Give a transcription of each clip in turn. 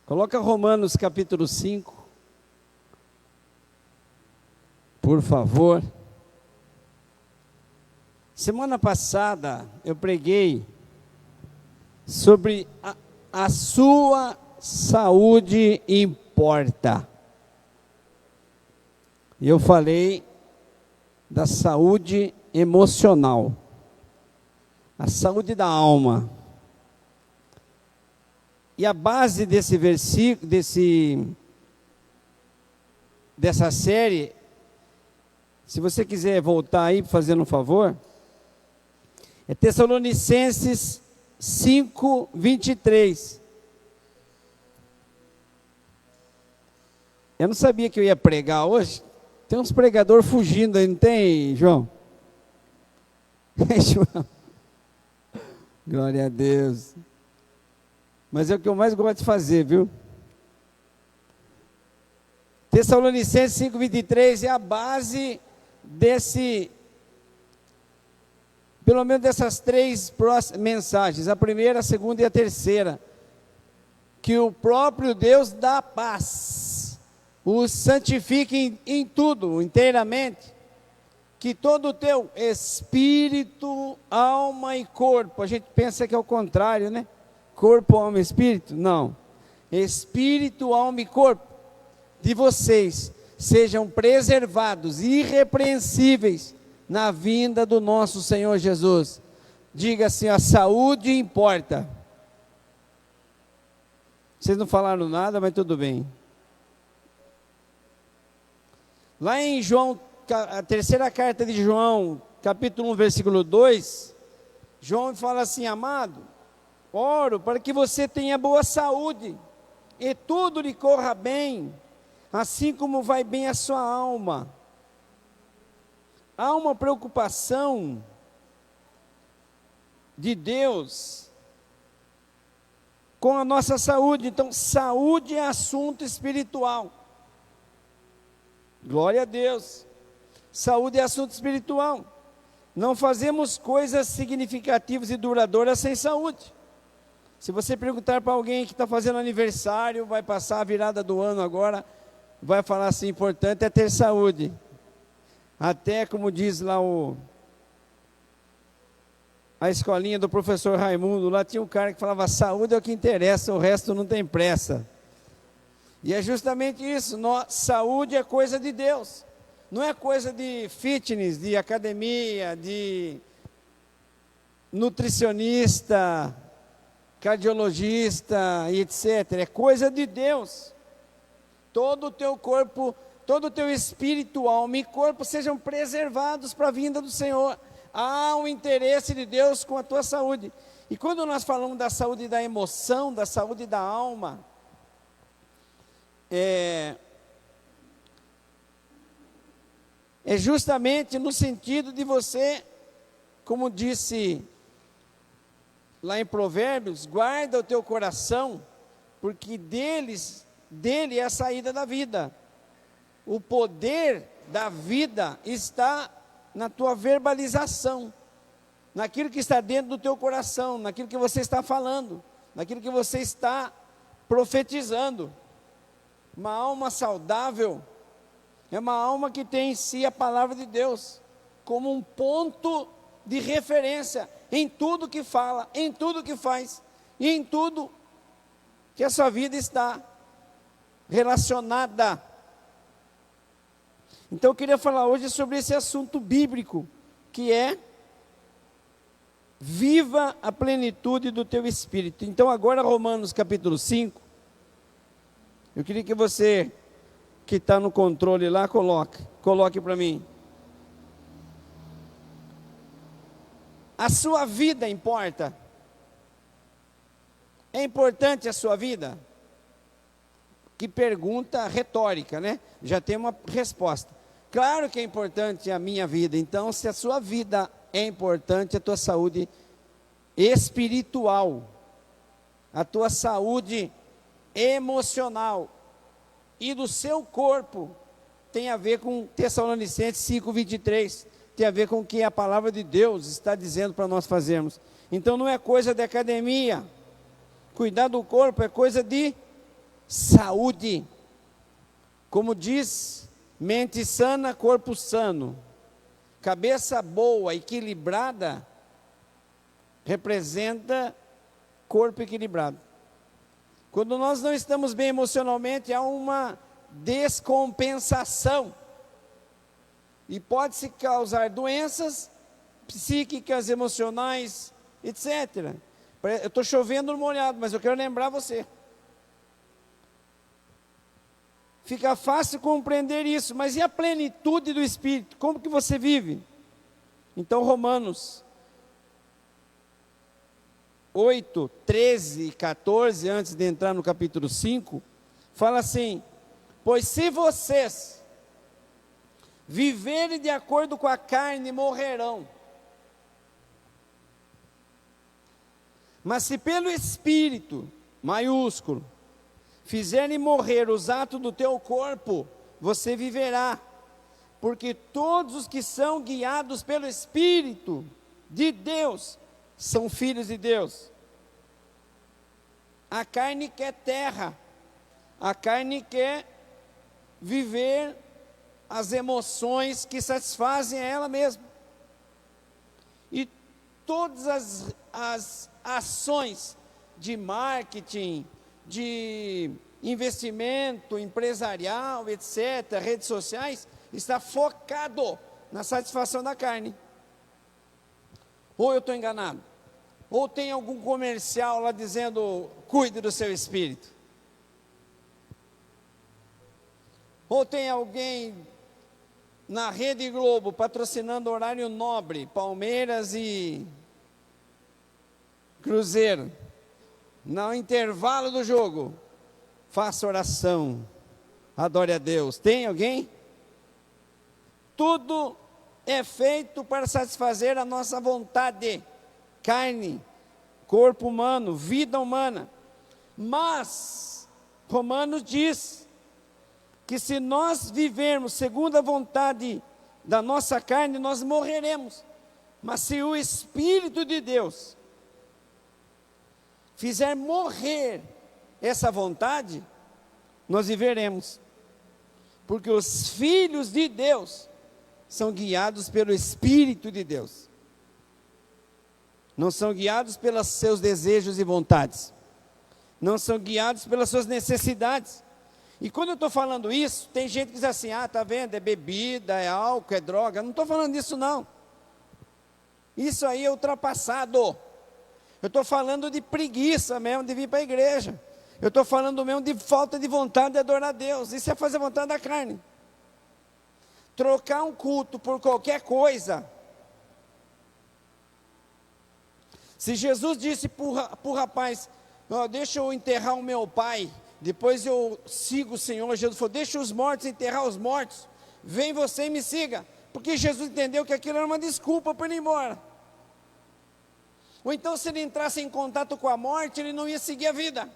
Coloca Romanos capítulo 5, por favor. Semana passada eu preguei sobre a sua saúde importa. E eu falei da saúde emocional, a saúde da alma. E a base desse versículo, dessa série, se você quiser voltar aí, fazendo um favor, é Tessalonicenses 5, 23. Eu não sabia que eu ia pregar hoje. Tem uns pregadores fugindo aí, não tem, João? João. Glória a Deus. Mas é o que eu mais gosto de fazer, viu? Tessalonicenses 5, 23 é a base pelo menos dessas três mensagens, a primeira, a segunda e a terceira, que o próprio Deus da paz os santifique em tudo, inteiramente, que todo o teu espírito, alma e corpo, a gente pensa que é o contrário, né? Corpo, alma e espírito? Não. Espírito, alma e corpo de vocês sejam preservados, irrepreensíveis, na vinda do nosso Senhor Jesus. Diga assim: a saúde importa. Vocês não falaram nada, mas tudo bem. Lá em João, a terceira carta de João, capítulo 1, versículo 2, João fala assim: amado, oro para que você tenha boa saúde e tudo lhe corra bem, assim como vai bem a sua alma. Há uma preocupação de Deus com a nossa saúde. Então, saúde é assunto espiritual. Glória a Deus. Saúde é assunto espiritual. Não fazemos coisas significativas e duradouras sem saúde. Se você perguntar para alguém que está fazendo aniversário, vai passar a virada do ano agora, vai falar assim: importante é ter saúde. Até como diz lá a escolinha do professor Raimundo, lá tinha um cara que falava: saúde é o que interessa, o resto não tem pressa. E é justamente isso, saúde é coisa de Deus, não é coisa de fitness, de academia, de nutricionista, cardiologista e etc. É coisa de Deus. Todo o teu corpo, todo o teu espírito, alma e corpo sejam preservados para a vinda do Senhor. Há um interesse de Deus com a tua saúde. E quando nós falamos da saúde da emoção, da saúde da alma, é justamente no sentido de você, como disse lá em Provérbios, guarda o teu coração, porque dele é a saída da vida. O poder da vida está na tua verbalização, naquilo que está dentro do teu coração, naquilo que você está falando, naquilo que você está profetizando. Uma alma saudável é uma alma que tem em si a palavra de Deus como um ponto de referência em tudo que fala, em tudo que faz e em tudo que a sua vida está relacionada. Então eu queria falar hoje sobre esse assunto bíblico, que é: viva a plenitude do teu espírito. Então agora Romanos capítulo 5, eu queria que você que está no controle lá, coloque para mim. A sua vida importa? É importante a sua vida? Que pergunta retórica, né? Já tem uma resposta. Claro que é importante a minha vida. Então, se a sua vida é importante, a tua saúde espiritual, a tua saúde emocional e do seu corpo tem a ver com Tessalonicenses 5, 23. Tem a ver com o que a palavra de Deus está dizendo para nós fazermos. Então, não é coisa de academia. Cuidar do corpo é coisa de saúde. Como diz, mente sana, corpo sano. Cabeça boa, equilibrada, representa corpo equilibrado. Quando nós não estamos bem emocionalmente, há uma descompensação. E pode-se causar doenças psíquicas, emocionais, etc. Eu estou chovendo no molhado, mas eu quero lembrar você. Fica fácil compreender isso, mas e a plenitude do Espírito? Como que você vive? Então, Romanos 8, 13 e 14, antes de entrar no capítulo 5, fala assim: pois se vocês viverem de acordo com a carne, morrerão. Mas se pelo Espírito, maiúsculo, fizerem morrer os atos do teu corpo, você viverá. Porque todos os que são guiados pelo Espírito de Deus, são filhos de Deus. A carne quer terra, a carne quer viver as emoções que satisfazem a ela mesma. E todas as ações de marketing, de investimento empresarial, etc., redes sociais, está focado na satisfação da carne. Ou eu estou enganado? Ou tem algum comercial lá dizendo, cuide do seu espírito? Ou tem alguém na Rede Globo patrocinando horário nobre, Palmeiras e Cruzeiro, no intervalo do jogo, faça oração, adore a Deus? Tem alguém? Tudo é feito para satisfazer a nossa vontade, carne, corpo humano, vida humana. Mas Romanos diz que se nós vivermos segundo a vontade da nossa carne, nós morreremos. Mas se o Espírito de Deus fizer morrer essa vontade, nós viveremos. Porque os filhos de Deus são guiados pelo Espírito de Deus. Não são guiados pelos seus desejos e vontades. Não são guiados pelas suas necessidades. E quando eu estou falando isso, tem gente que diz assim, está vendo, é bebida, é álcool, é droga. Não estou falando disso não. Isso aí é ultrapassado. Eu estou falando de preguiça mesmo, de vir para a igreja. Eu estou falando mesmo de falta de vontade de adorar a Deus. Isso é fazer a vontade da carne. Trocar um culto por qualquer coisa. Se Jesus disse para o rapaz, deixa eu enterrar o meu pai, depois eu sigo o Senhor, Jesus falou, deixa os mortos enterrar os mortos, vem você e me siga, porque Jesus entendeu que aquilo era uma desculpa para ele ir embora. Ou então se ele entrasse em contato com a morte, ele não ia seguir a vida.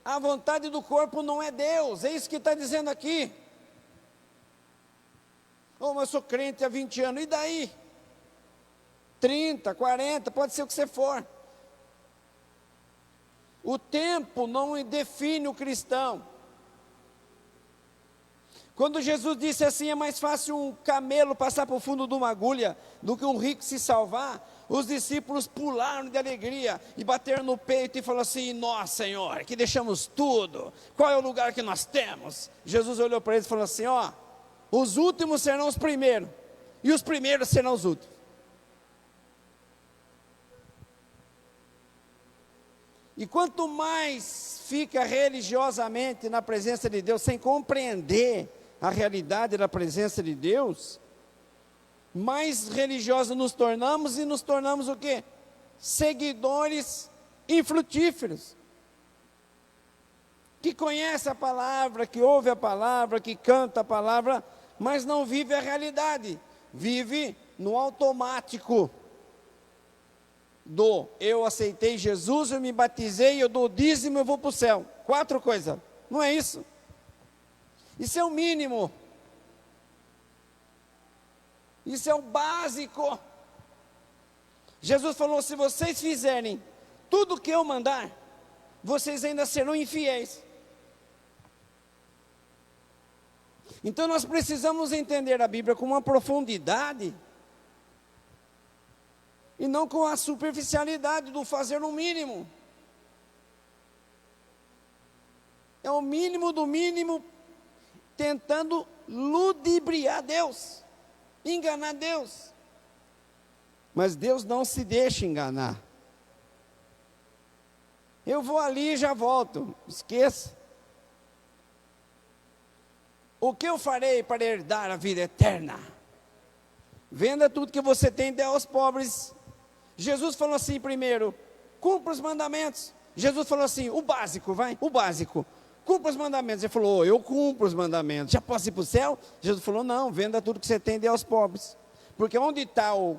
A vontade do corpo não é Deus, é isso que está dizendo aqui. Mas eu sou crente há 20 anos, e daí? 30, 40, pode ser o que você for. O tempo não define o cristão. Quando Jesus disse assim, é mais fácil um camelo passar por fundo de uma agulha do que um rico se salvar, os discípulos pularam de alegria e bateram no peito e falaram assim, nós, Senhor, que deixamos tudo, qual é o lugar que nós temos? Jesus olhou para eles e falou assim, os últimos serão os primeiros, e os primeiros serão os últimos. E quanto mais fica religiosamente na presença de Deus, sem compreender a realidade da presença de Deus, mais religiosos nos tornamos e nos tornamos o quê? Seguidores infrutíferos. Que conhece a palavra, que ouve a palavra, que canta a palavra, mas não vive a realidade. Vive no automático. Eu aceitei Jesus, eu me batizei, eu dou dízimo, eu vou para o céu. 4 coisas, não é isso? Isso é o mínimo. Isso é o básico. Jesus falou: se vocês fizerem tudo o que eu mandar, vocês ainda serão infiéis. Então nós precisamos entender a Bíblia com uma profundidade, e não com a superficialidade do fazer o mínimo. É o mínimo do mínimo, tentando ludibriar Deus, enganar Deus. Mas Deus não se deixa enganar. Eu vou ali e já volto, esqueça. O que eu farei para herdar a vida eterna? Venda tudo que você tem e dê aos pobres. Jesus falou assim primeiro: cumpra os mandamentos. Jesus falou assim: o básico, vai, o básico. Cumpra os mandamentos. Ele falou: eu cumpro os mandamentos. Já posso ir para o céu? Jesus falou: não, venda tudo que você tem e dê aos pobres. Porque onde está o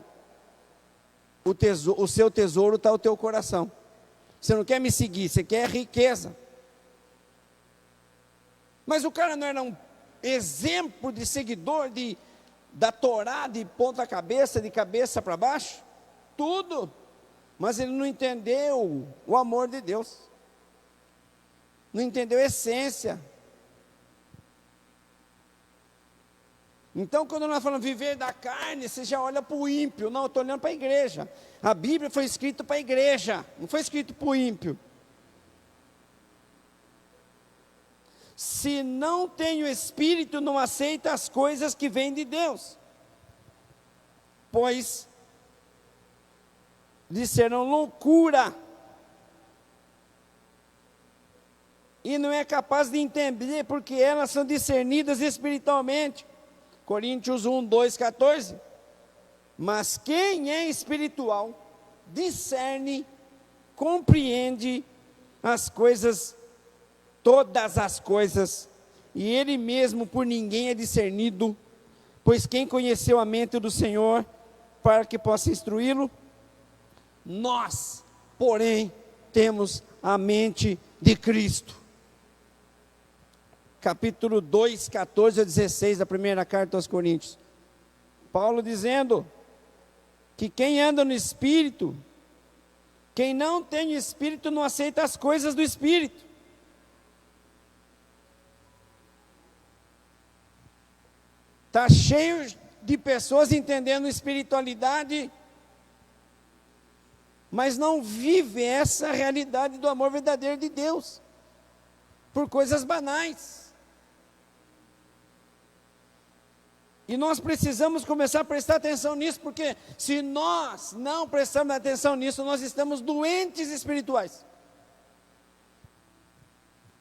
seu tesouro, está o teu coração. Você não quer me seguir, você quer riqueza. Mas o cara não era um exemplo de seguidor da Torá de ponta cabeça, de cabeça para baixo? Tudo. Mas ele não entendeu o amor de Deus. Não entendeu a essência. Então, quando nós falamos viver da carne, você já olha para o ímpio. Não, eu estou olhando para a igreja. A Bíblia foi escrita para a igreja, não foi escrita para o ímpio. Se não tem o Espírito, não aceita as coisas que vêm de Deus, pois lhe serão loucura, e não é capaz de entender, porque elas são discernidas espiritualmente. Coríntios 1, 2, 14. Mas quem é espiritual, discerne, compreende as coisas, todas as coisas, e ele mesmo por ninguém é discernido, pois quem conheceu a mente do Senhor, para que possa instruí-lo? Nós, porém, temos a mente de Cristo. Capítulo 2, 14 a 16 da primeira carta aos Coríntios. Paulo dizendo que quem anda no Espírito, quem não tem o Espírito não aceita as coisas do Espírito. Está cheio de pessoas entendendo espiritualidade, mas não vive essa realidade do amor verdadeiro de Deus, por coisas banais. E nós precisamos começar a prestar atenção nisso, porque se nós não prestarmos atenção nisso, nós estamos doentes espirituais.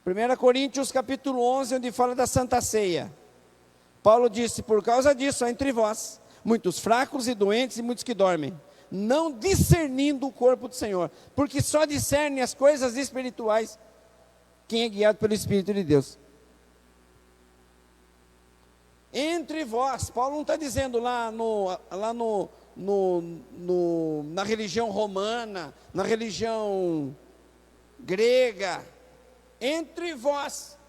1 Coríntios capítulo 11, onde fala da Santa Ceia. Paulo disse: por causa disso há entre vós muitos fracos e doentes e muitos que dormem, não discernindo o corpo do Senhor, porque só discerne as coisas espirituais quem é guiado pelo Espírito de Deus. Entre vós, Paulo não está dizendo na religião romana, na religião grega, entre vós.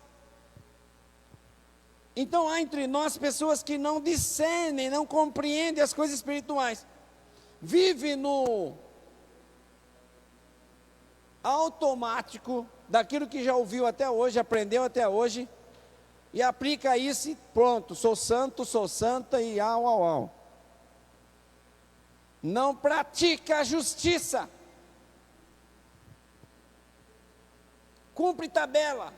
Então há entre nós pessoas que não discernem, não compreendem as coisas espirituais, vive no automático daquilo que já ouviu até hoje, aprendeu até hoje, e aplica isso e pronto, sou santo, sou santa e au, au, au. Não pratica a justiça, cumpre tabela,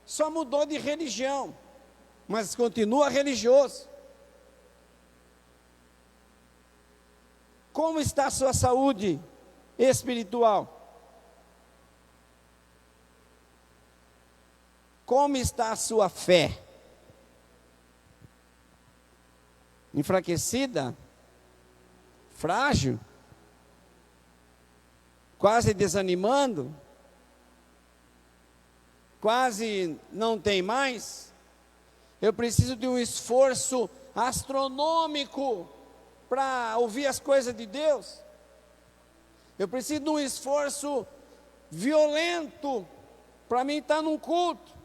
só mudou de religião, mas continua religioso. Como está a sua saúde espiritual? Como está a sua fé? Enfraquecida? Frágil? Quase desanimando? Quase não tem mais? Eu preciso de um esforço astronômico para ouvir as coisas de Deus. Eu preciso de um esforço violento para mim estar num culto.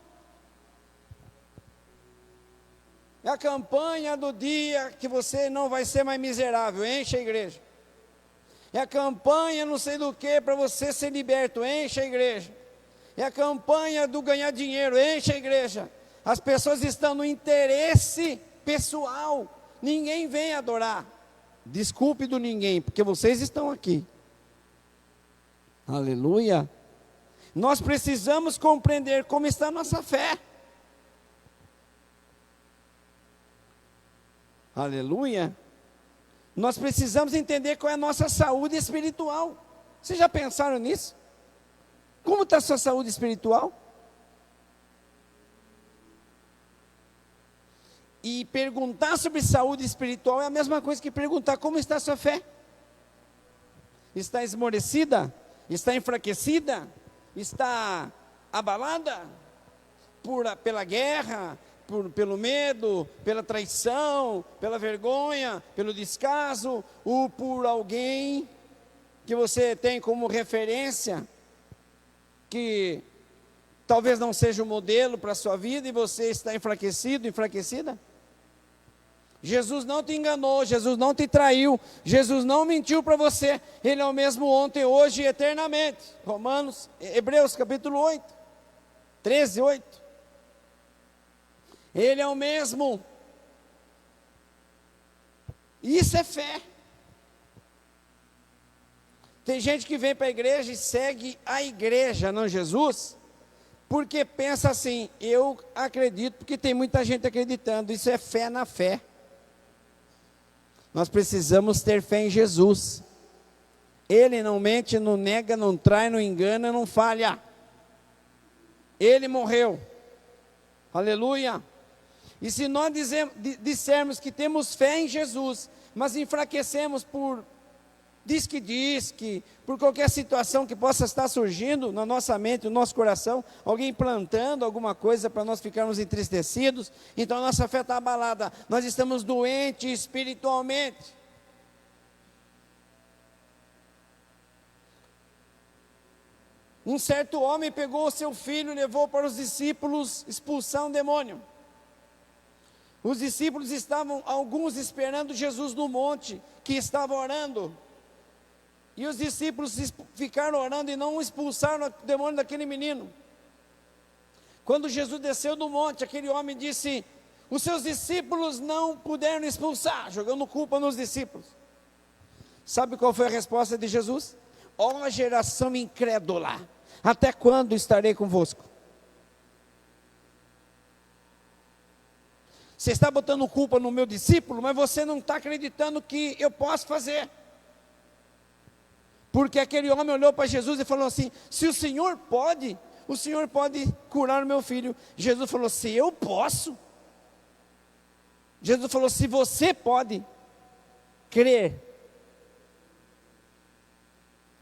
É a campanha do dia que você não vai ser mais miserável. Enche a igreja. É a campanha não sei do que para você ser liberto, enche a igreja. É a campanha do ganhar dinheiro, enche a igreja. As pessoas estão no interesse pessoal, ninguém vem adorar. Desculpe do ninguém, porque vocês estão aqui. Aleluia. Nós precisamos compreender como está a nossa fé. Aleluia. Nós precisamos entender qual é a nossa saúde espiritual. Vocês já pensaram nisso? Como está a sua saúde espiritual? E perguntar sobre saúde espiritual é a mesma coisa que perguntar como está a sua fé. Está esmorecida? Está enfraquecida? Está abalada? Pela guerra? Pelo medo? Pela traição? Pela vergonha? Pelo descaso? Ou por alguém que você tem como referência, que talvez não seja o modelo para a sua vida e você está enfraquecido, enfraquecida? Jesus não te enganou, Jesus não te traiu, Jesus não mentiu para você, Ele é o mesmo ontem, hoje e eternamente. Hebreus capítulo 8, 13, 8. Ele é o mesmo. Isso é fé. Tem gente que vem para a igreja e segue a igreja, não Jesus, porque pensa assim, eu acredito, porque tem muita gente acreditando, isso é fé na fé. Nós precisamos ter fé em Jesus. Ele não mente, não nega, não trai, não engana, não falha. Ele morreu. Aleluia. E se nós dissermos que temos fé em Jesus, mas enfraquecemos por por qualquer situação que possa estar surgindo na nossa mente, no nosso coração, alguém plantando alguma coisa para nós ficarmos entristecidos, então a nossa fé está abalada, nós estamos doentes espiritualmente. Um certo homem pegou o seu filho e levou para os discípulos expulsar um demônio. Os discípulos estavam, alguns esperando Jesus no monte, que estava orando. E os discípulos ficaram orando e não expulsaram o demônio daquele menino. Quando Jesus desceu do monte, aquele homem disse: os seus discípulos não puderam expulsar, jogando culpa nos discípulos. Sabe qual foi a resposta de Jesus? Ó geração incrédula, até quando estarei convosco? Você está botando culpa no meu discípulo, mas você não está acreditando que eu posso fazer. Porque aquele homem olhou para Jesus e falou assim: se o Senhor pode curar o meu filho. Jesus falou: se eu posso. Jesus falou: se você pode crer.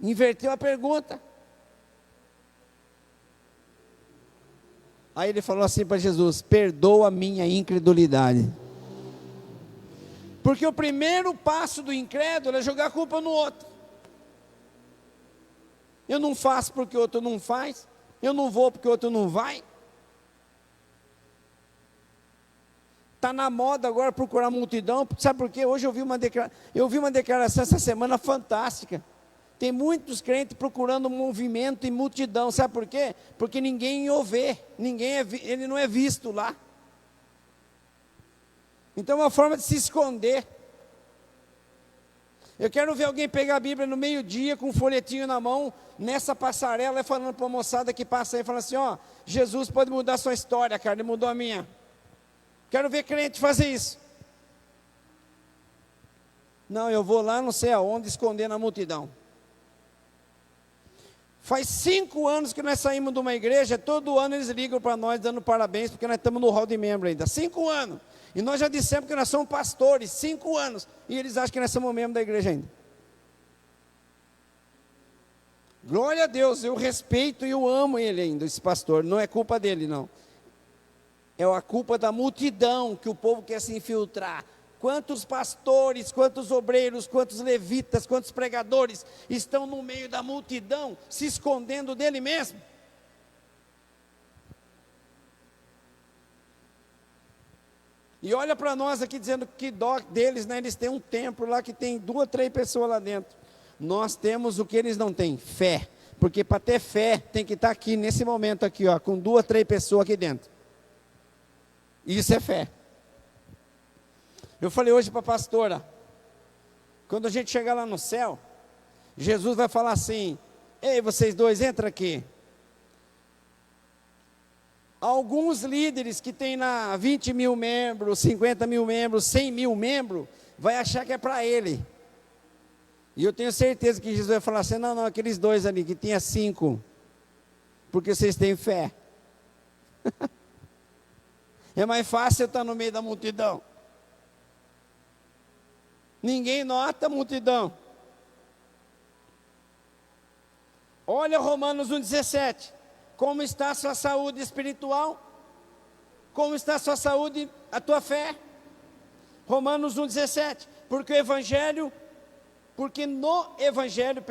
Inverteu a pergunta. Aí ele falou assim para Jesus: perdoa a minha incredulidade. Porque o primeiro passo do incrédulo é jogar a culpa no outro. Eu não faço porque o outro não faz. Eu não vou porque o outro não vai. Está na moda agora procurar multidão. Sabe por quê? Hoje eu vi uma declaração essa semana fantástica. Tem muitos crentes procurando movimento e multidão. Sabe por quê? Porque ninguém o vê. Ele não é visto lá. Então é uma forma de se esconder. Eu quero ver alguém pegar a Bíblia no meio-dia com um folhetinho na mão, nessa passarela, e falando para a moçada que passa aí, falando assim: ó, Jesus pode mudar a sua história, cara, ele mudou a minha. Quero ver crente fazer isso. Não, eu vou lá não sei aonde, esconder na multidão. Faz 5 anos que nós saímos de uma igreja, todo ano eles ligam para nós, dando parabéns, porque nós estamos no hall de membro ainda, 5 anos. E nós já dissemos que nós somos pastores, 5 anos. E eles acham que nós somos membros da igreja ainda. Glória a Deus, eu respeito e eu amo ele ainda, esse pastor. Não é culpa dele, não. É a culpa da multidão que o povo quer se infiltrar. Quantos pastores, quantos obreiros, quantos levitas, quantos pregadores estão no meio da multidão, se escondendo dele mesmo? E olha para nós aqui dizendo que dó deles, né? Eles têm um templo lá que tem 2 ou 3 pessoas lá dentro. Nós temos o que eles não têm, fé. Porque para ter fé, tem que estar aqui, nesse momento aqui, ó, com 2, 3 pessoas aqui dentro. Isso é fé. Eu falei hoje para a pastora, quando a gente chegar lá no céu, Jesus vai falar assim: ei, vocês dois, entra aqui. Alguns líderes que tem lá 20 mil membros, 50 mil membros, 100 mil membros, vai achar que é para ele. E eu tenho certeza que Jesus vai falar assim: não, não, aqueles dois ali que tinha 5, porque vocês têm fé. É mais fácil eu estar no meio da multidão. Ninguém nota a multidão. Olha Romanos 1,17. Como está a sua saúde espiritual? Como está a sua saúde, a tua fé? Romanos 1,17. Porque no Evangelho,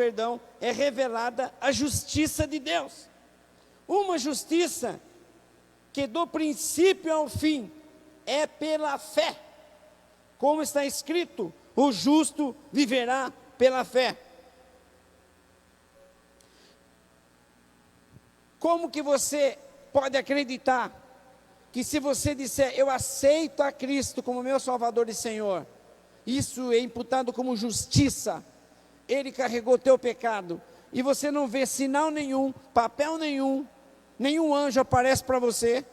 é revelada a justiça de Deus. Uma justiça que do princípio ao fim é pela fé. Como está escrito, o justo viverá pela fé. Como que você pode acreditar que se você disser, eu aceito a Cristo como meu Salvador e Senhor, isso é imputado como justiça, Ele carregou teu pecado, e você não vê sinal nenhum, papel nenhum, nenhum anjo aparece para você,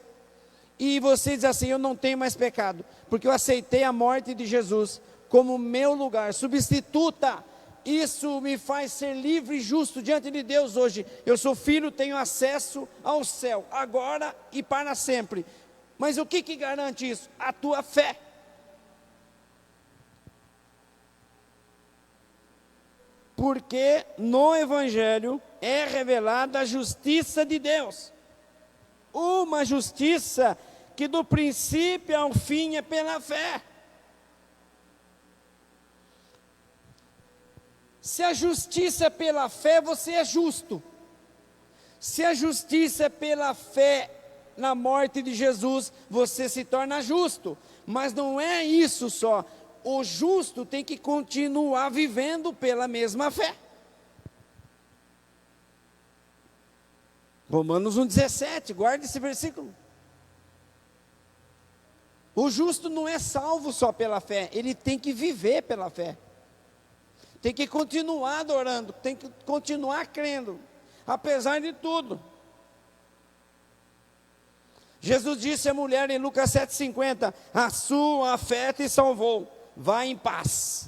e você diz assim, eu não tenho mais pecado, porque eu aceitei a morte de Jesus como meu lugar, substituta. Isso me faz ser livre e justo diante de Deus hoje. Eu sou filho, tenho acesso ao céu, agora e para sempre. Mas o que garante isso? A tua fé. Porque no Evangelho é revelada a justiça de Deus. Uma justiça que do princípio ao fim é pela fé. Se a justiça é pela fé, você é justo. Se a justiça é pela fé na morte de Jesus, você se torna justo. Mas não é isso só. O justo tem que continuar vivendo pela mesma fé. Romanos 1,17, guarde esse versículo. O justo não é salvo só pela fé, ele tem que viver pela fé. Tem que continuar adorando, tem que continuar crendo, apesar de tudo. Jesus disse à mulher em Lucas 7,50, a sua fé te salvou, vá em paz.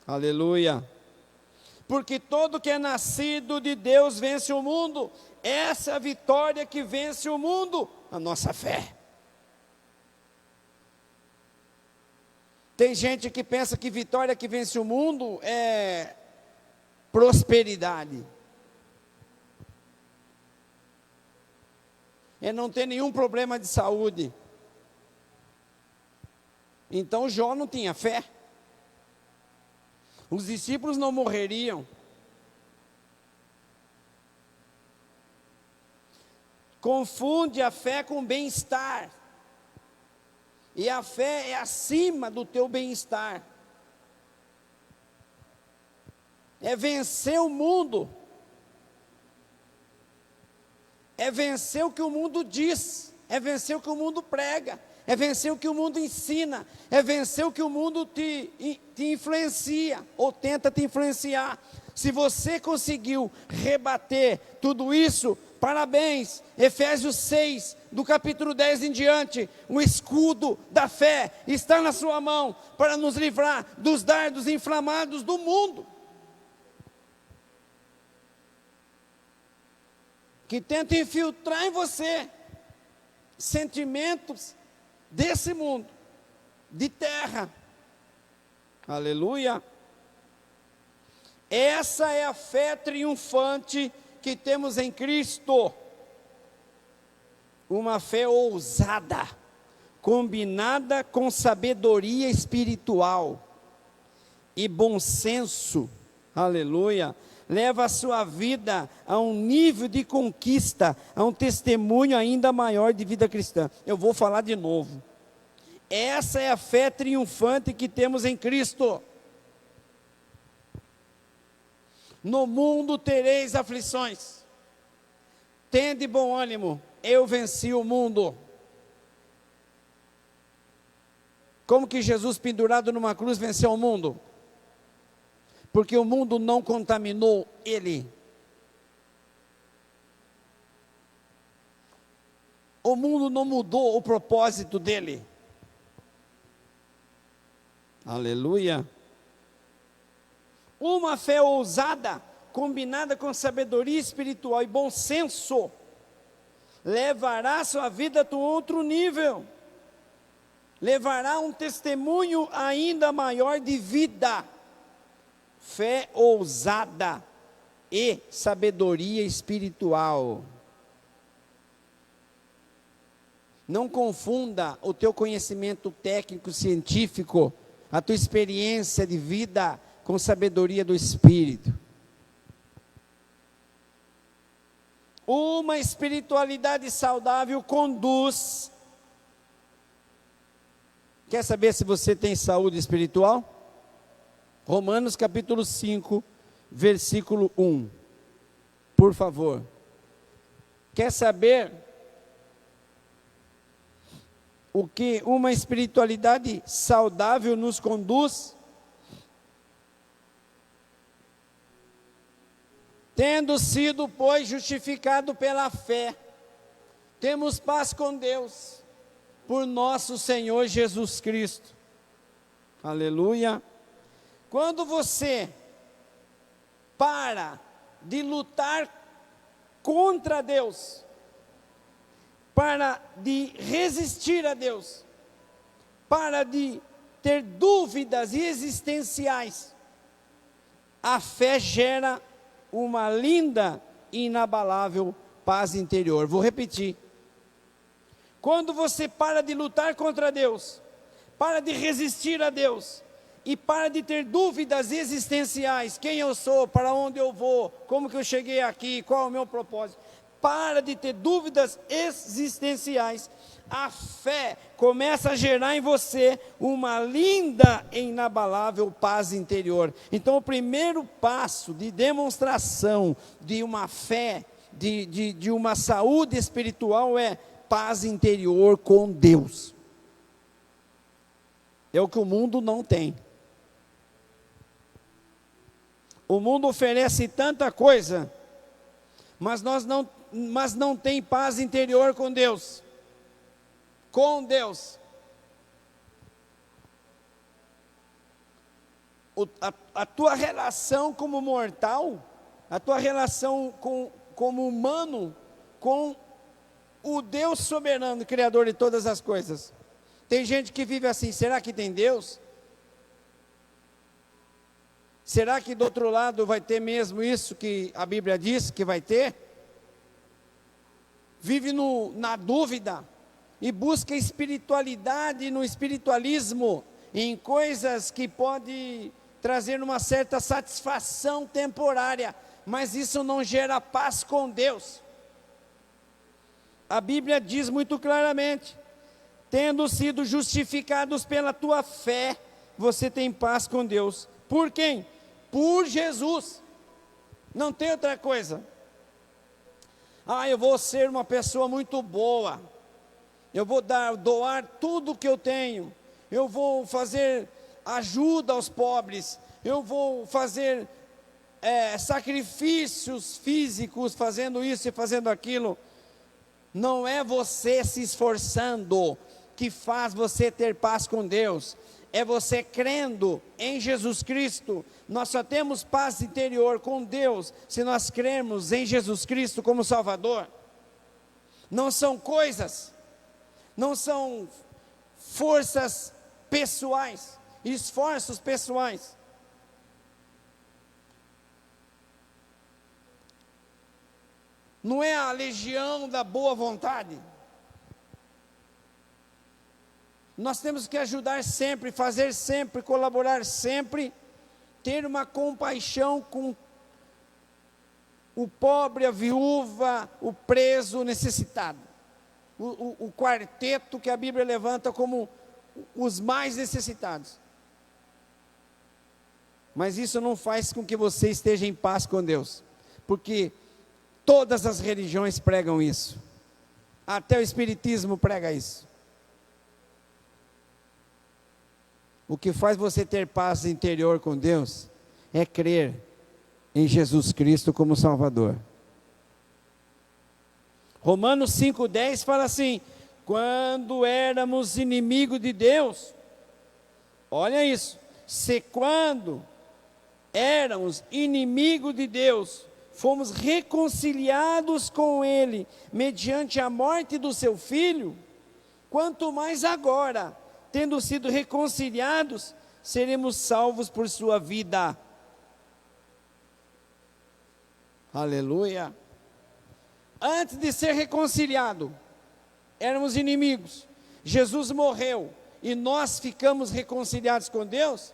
Aleluia. Porque todo que é nascido de Deus vence o mundo. Essa é a vitória que vence o mundo, a nossa fé. Tem gente que pensa que vitória que vence o mundo é prosperidade. É não ter nenhum problema de saúde. Então Jó não tinha fé. Os discípulos não morreriam. Confunde a fé com bem-estar. E a fé é acima do teu bem-estar. É vencer o mundo. É vencer o que o mundo diz. É vencer o que o mundo prega. É vencer o que o mundo ensina. É vencer o que o mundo te influencia. Ou tenta te influenciar. Se você conseguiu rebater tudo isso, parabéns. Efésios 6, do capítulo 10 em diante, o escudo da fé está na sua mão, para nos livrar dos dardos inflamados do mundo, que tenta infiltrar em você, sentimentos desse mundo, de terra, aleluia. Essa é a fé triunfante que temos em Cristo, uma fé ousada, combinada com sabedoria espiritual e bom senso, aleluia, leva a sua vida a um nível de conquista, a um testemunho ainda maior de vida cristã. Eu vou falar de novo, essa é a fé triunfante que temos em Cristo. No mundo tereis aflições. Tende bom ânimo, eu venci o mundo. Como que Jesus pendurado numa cruz venceu o mundo? Porque o mundo não contaminou ele. O mundo não mudou o propósito dele. Aleluia. Uma fé ousada, combinada com sabedoria espiritual e bom senso, levará sua vida a outro nível. Levará um testemunho ainda maior de vida. Fé ousada e sabedoria espiritual. Não confunda o teu conhecimento técnico, científico, a tua experiência de vida com sabedoria do Espírito. Uma espiritualidade saudável conduz. Quer saber se você tem saúde espiritual? Romanos capítulo 5, versículo 1. Por favor. Quer saber o que uma espiritualidade saudável nos conduz? Tendo sido, pois, justificado pela fé, temos paz com Deus, por nosso Senhor Jesus Cristo. Aleluia. Quando você para de lutar contra Deus, para de resistir a Deus, para de ter dúvidas existenciais, a fé gera uma linda e inabalável paz interior. Vou repetir. Quando você para de lutar contra Deus, para de resistir a Deus, e para de ter dúvidas existenciais, quem eu sou, para onde eu vou, como que eu cheguei aqui, qual é o meu propósito, para de ter dúvidas existenciais, a fé começa a gerar em você uma linda e inabalável paz interior. Então o primeiro passo de demonstração de uma fé, de uma saúde espiritual é paz interior com Deus. É o que o mundo não tem. O mundo oferece tanta coisa, mas não tem paz interior com Deus. Com Deus. A tua relação como mortal, a tua relação como humano, com o Deus soberano, Criador de todas as coisas. Tem gente que vive assim, será que tem Deus? Será que do outro lado vai ter mesmo isso que a Bíblia diz que vai ter? Vive na dúvida e busca espiritualidade no espiritualismo, em coisas que pode trazer uma certa satisfação temporária, mas isso não gera paz com Deus. A Bíblia diz muito claramente: tendo sido justificados pela tua fé, você tem paz com Deus. Por quem? Por Jesus. Não tem outra coisa. Eu vou ser uma pessoa muito boa. Eu vou doar tudo que eu tenho. Eu vou fazer ajuda aos pobres. Eu vou fazer sacrifícios físicos, fazendo isso e fazendo aquilo. Não é você se esforçando que faz você ter paz com Deus. É você crendo em Jesus Cristo. Nós só temos paz interior com Deus se nós cremos em Jesus Cristo como Salvador. Não são coisas, não são forças pessoais, esforços pessoais. Não é a legião da boa vontade. Nós temos que ajudar sempre, fazer sempre, colaborar sempre, ter uma compaixão com o pobre, a viúva, o preso, o necessitado. O quarteto que a Bíblia levanta como os mais necessitados. Mas isso não faz com que você esteja em paz com Deus, porque todas as religiões pregam isso, até o Espiritismo prega isso. O que faz você ter paz interior com Deus é crer em Jesus Cristo como Salvador. Romanos 5,10 fala assim: quando éramos inimigos de Deus, olha isso, se quando éramos inimigos de Deus, fomos reconciliados com Ele, mediante a morte do seu Filho, quanto mais agora, tendo sido reconciliados, seremos salvos por sua vida. Aleluia. Antes de ser reconciliado, éramos inimigos. Jesus morreu e nós ficamos reconciliados com Deus.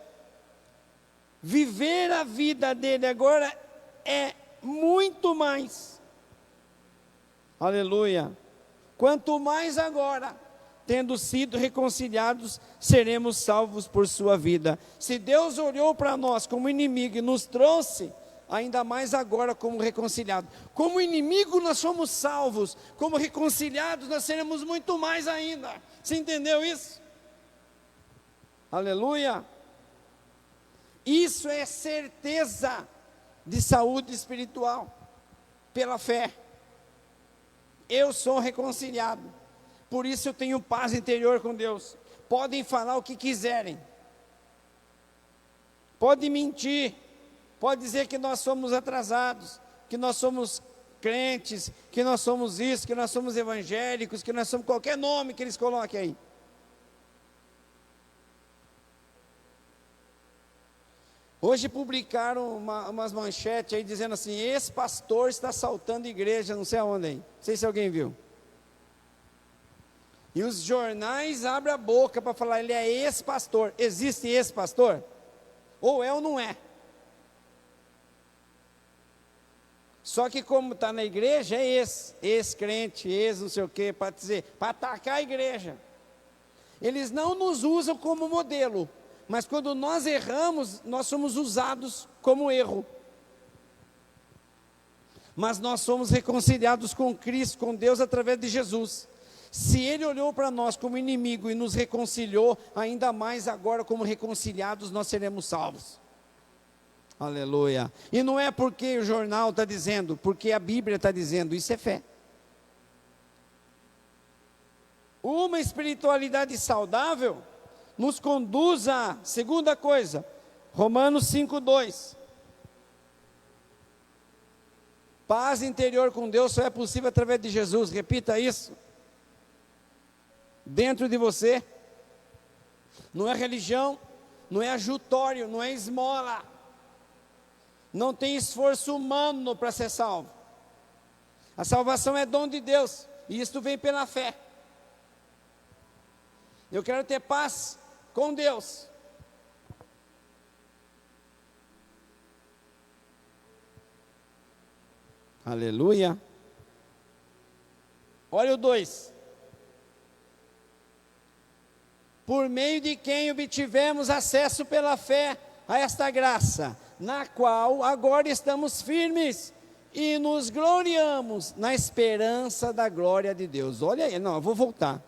Viver a vida dele agora é muito mais. Aleluia. Quanto mais agora, tendo sido reconciliados, seremos salvos por sua vida. Se Deus olhou para nós como inimigo e nos trouxe, ainda mais agora como reconciliados. Como inimigo nós somos salvos, como reconciliados nós seremos muito mais ainda. Você entendeu isso? Aleluia. Isso é certeza de saúde espiritual, pela fé. Eu sou reconciliado, por isso eu tenho paz interior com Deus. Podem falar o que quiserem, podem mentir, pode dizer que nós somos atrasados, que nós somos crentes, que nós somos isso, que nós somos evangélicos, que nós somos qualquer nome que eles coloquem aí. Hoje publicaram umas manchetes aí dizendo assim: ex-pastor está assaltando igreja, não sei aonde aí, não sei se alguém viu. E os jornais abrem a boca para falar, ele é ex-pastor. Existe ex-pastor? Ou é ou não é? Só que como está na igreja, é ex-crente, ex não sei o quê, para dizer, para atacar a igreja. Eles não nos usam como modelo, mas quando nós erramos, nós somos usados como erro. Mas nós somos reconciliados com Cristo, com Deus, através de Jesus. Se Ele olhou para nós como inimigo e nos reconciliou, ainda mais agora como reconciliados, nós seremos salvos. Aleluia. E não é porque o jornal está dizendo, porque a Bíblia está dizendo, isso é fé. Uma espiritualidade saudável nos conduz a, segunda coisa, Romanos 5,2. Paz interior com Deus só é possível através de Jesus, repita isso. Dentro de você, não é religião, não é ajutório, não é esmola, não tem esforço humano para ser salvo. A salvação é dom de Deus, e isto vem pela fé. Eu quero ter paz com Deus. Aleluia. Olha o 2. Por meio de quem obtivemos acesso pela fé a esta graça, na qual agora estamos firmes e nos gloriamos na esperança da glória de Deus. Olha aí, não, eu vou voltar.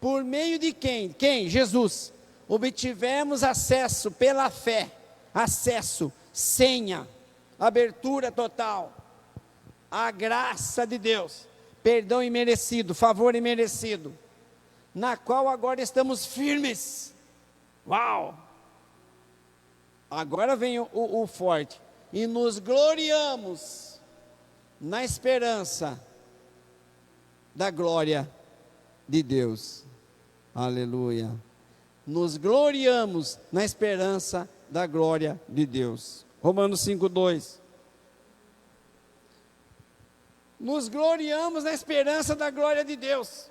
Por meio de quem? Quem? Jesus. Obtivemos acesso pela fé, acesso, senha, abertura total, a graça de Deus, perdão imerecido, favor imerecido, na qual agora estamos firmes. Uau! Agora vem o forte. E nos gloriamos na esperança da glória de Deus. Aleluia. Nos gloriamos na esperança da glória de Deus. Romanos 5,2. Nos gloriamos na esperança da glória de Deus.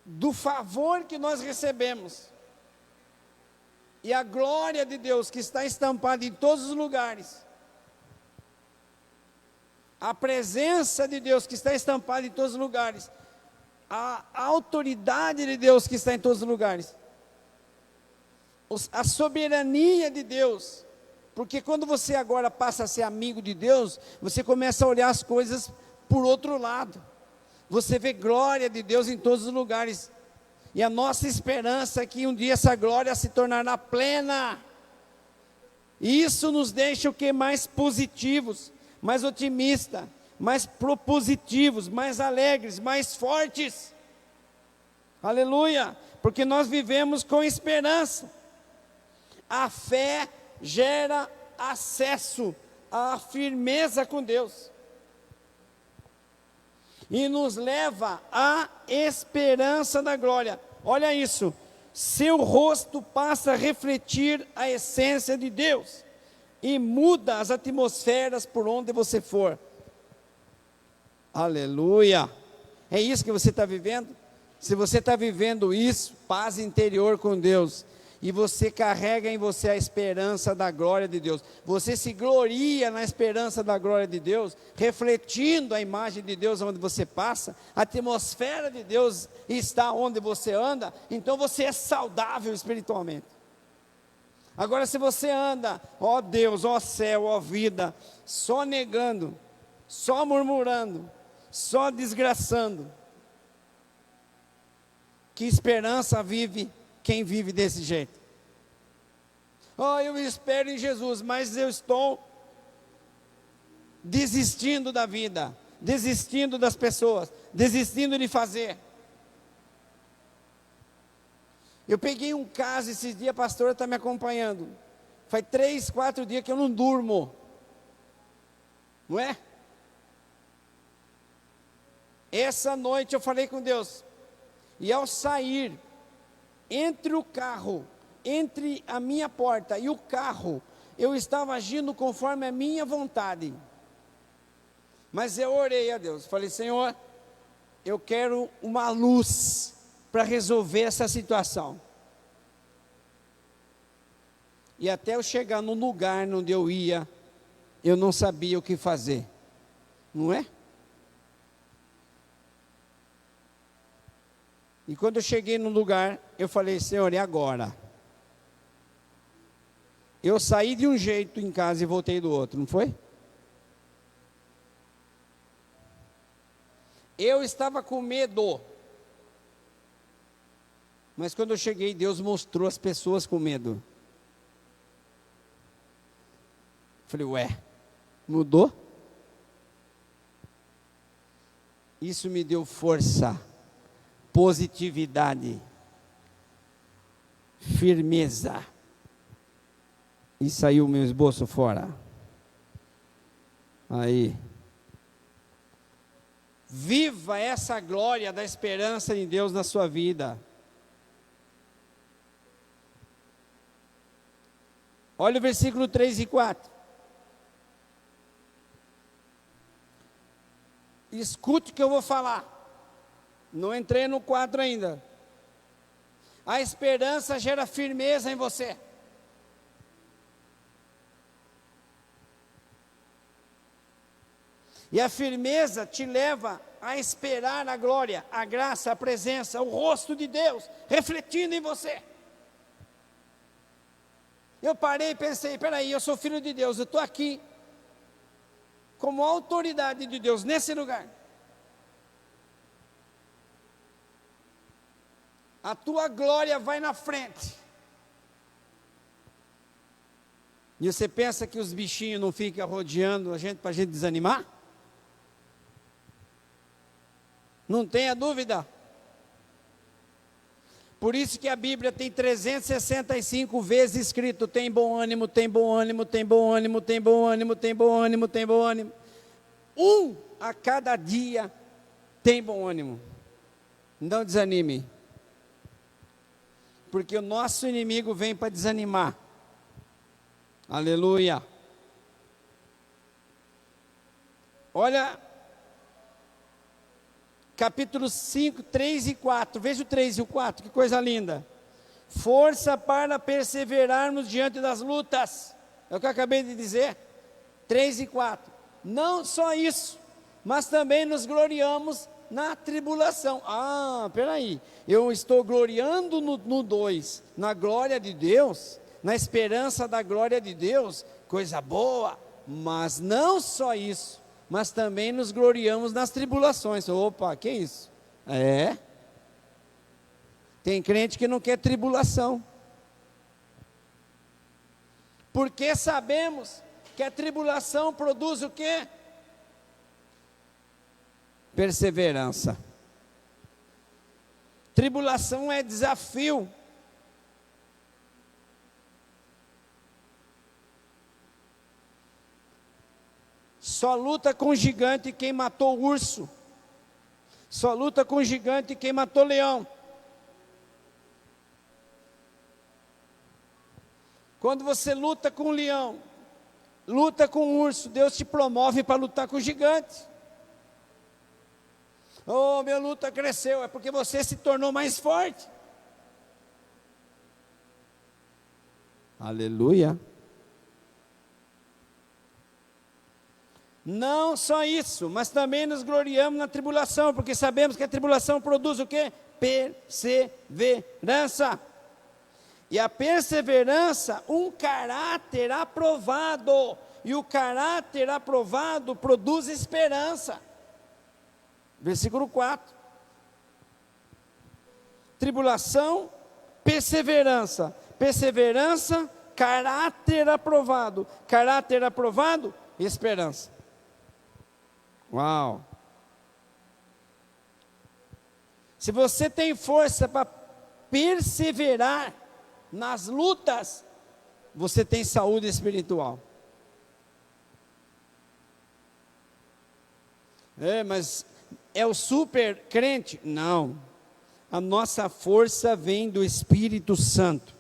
Do favor que nós recebemos. E a glória de Deus que está estampada em todos os lugares. A presença de Deus que está estampada em todos os lugares. A autoridade de Deus que está em todos os lugares. a soberania de Deus. Porque quando você agora passa a ser amigo de Deus, você começa a olhar as coisas por outro lado. Você vê glória de Deus em todos os lugares. E a nossa esperança é que um dia essa glória se tornará plena. E isso nos deixa o que? Mais positivos, mais otimistas, mais propositivos, mais alegres, mais fortes. Aleluia! Porque nós vivemos com esperança. A fé gera acesso à firmeza com Deus. E nos leva à esperança da glória. Olha isso. Seu rosto passa a refletir a essência de Deus. E muda as atmosferas por onde você for. Aleluia. É isso que você está vivendo? Se você está vivendo isso, paz interior com Deus, e você carrega em você a esperança da glória de Deus, você se gloria na esperança da glória de Deus, refletindo a imagem de Deus onde você passa, a atmosfera de Deus está onde você anda, então você é saudável espiritualmente. Agora, se você anda, ó Deus, ó céu, ó vida, só negando, só murmurando, só desgraçando, que esperança vive quem vive desse jeito? Oh, eu espero em Jesus, mas eu estou desistindo da vida, desistindo das pessoas, desistindo de fazer. Eu peguei um caso esses dias, a pastora está me acompanhando. Faz 3, 4 dias que eu não durmo. Não é? Essa noite eu falei com Deus. E ao sair, entre o carro, entre a minha porta e o carro, eu estava agindo conforme a minha vontade. Mas eu orei a Deus, falei: Senhor, eu quero uma luz para resolver essa situação. E até eu chegar no lugar onde eu ia, eu não sabia o que fazer, não é? E quando eu cheguei no lugar, eu falei: Senhor, e agora? Eu saí de um jeito em casa e voltei do outro, não foi? Eu estava com medo. Mas quando eu cheguei, Deus mostrou as pessoas com medo. Falei: ué, mudou? Isso me deu força, positividade, firmeza. E saiu o meu esboço fora. Aí. Viva essa glória da esperança em Deus na sua vida. Olha o versículo 3 e 4. Escute o que eu vou falar. Não entrei no 4 ainda. A esperança gera firmeza em você. E a firmeza te leva a esperar a glória, a graça, a presença, o rosto de Deus refletindo em você. Eu parei e pensei: peraí, eu sou filho de Deus, eu estou aqui como autoridade de Deus nesse lugar. A tua glória vai na frente. E você pensa que os bichinhos não ficam rodeando a gente para a gente desanimar? Não tenha dúvida. Por isso que a Bíblia tem 365 vezes escrito: tem bom ânimo, tem bom ânimo, tem bom ânimo, tem bom ânimo, tem bom ânimo, tem bom ânimo. Um a cada dia tem bom ânimo. Não desanime. Porque o nosso inimigo vem para desanimar. Aleluia. Olha, capítulo 5, 3 e 4. Veja o 3 e o 4, que coisa linda. Força para perseverarmos diante das lutas. É o que eu acabei de dizer. 3 e 4. Não só isso, mas também nos gloriamos na tribulação. Ah, peraí, eu estou gloriando no 2, na glória de Deus, na esperança da glória de Deus, coisa boa, mas não só isso, mas também nos gloriamos nas tribulações. Opa, que isso? Tem crente que não quer tribulação, porque sabemos que a tribulação produz o quê? Perseverança. Tribulação é desafio. Só luta com gigante quem matou o urso. Só luta com gigante quem matou o leão. Quando você luta com o leão, luta com o urso, Deus te promove para lutar com o gigante. Oh, minha luta cresceu, é porque você se tornou mais forte. Aleluia. Não só isso, mas também nos gloriamos na tribulação, porque sabemos que a tribulação produz o quê? Perseverança. E a perseverança, um caráter aprovado. E o caráter aprovado produz esperança. Versículo 4. Tribulação, perseverança. Perseverança, caráter aprovado. Caráter aprovado, esperança. Uau! Se você tem força para perseverar nas lutas, você tem saúde espiritual. Mas é o super crente? Não. A nossa força vem do Espírito Santo.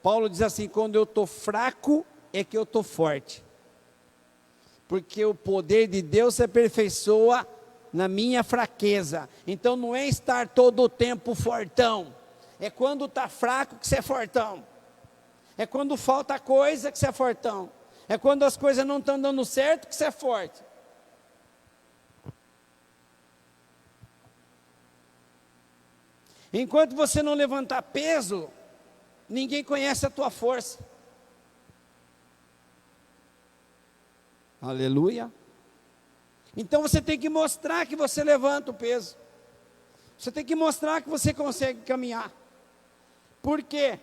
Paulo diz assim: quando eu estou fraco, é que eu estou forte. Porque o poder de Deus se aperfeiçoa na minha fraqueza. Então não é estar todo o tempo fortão. É quando está fraco que você é fortão. É quando falta coisa que você é fortão. É quando as coisas não estão dando certo que você é forte. Enquanto você não levantar peso, ninguém conhece a tua força. Aleluia. Então você tem que mostrar que você levanta o peso. Você tem que mostrar que você consegue caminhar. Por quê?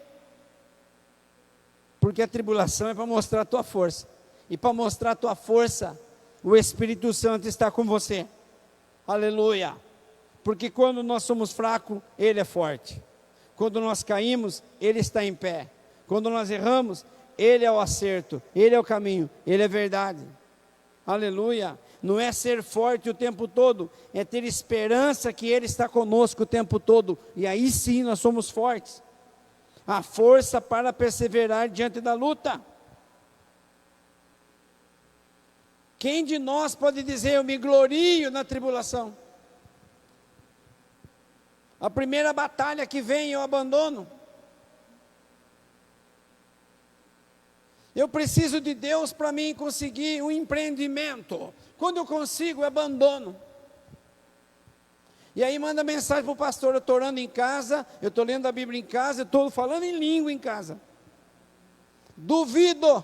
Porque a tribulação é para mostrar a tua força. E para mostrar a tua força, o Espírito Santo está com você. Aleluia. Porque quando nós somos fracos, Ele é forte. Quando nós caímos, Ele está em pé. Quando nós erramos, Ele é o acerto, Ele é o caminho, Ele é verdade. Aleluia. Não é ser forte o tempo todo, é ter esperança que Ele está conosco o tempo todo. E aí sim nós somos fortes. A força para perseverar diante da luta. Quem de nós pode dizer: eu me glorio na tribulação? A primeira batalha que vem eu abandono. Eu preciso de Deus para mim conseguir um empreendimento. Quando eu consigo, eu abandono. E aí manda mensagem para o pastor: eu estou orando em casa, eu estou lendo a Bíblia em casa, eu estou falando em língua em casa. Duvido.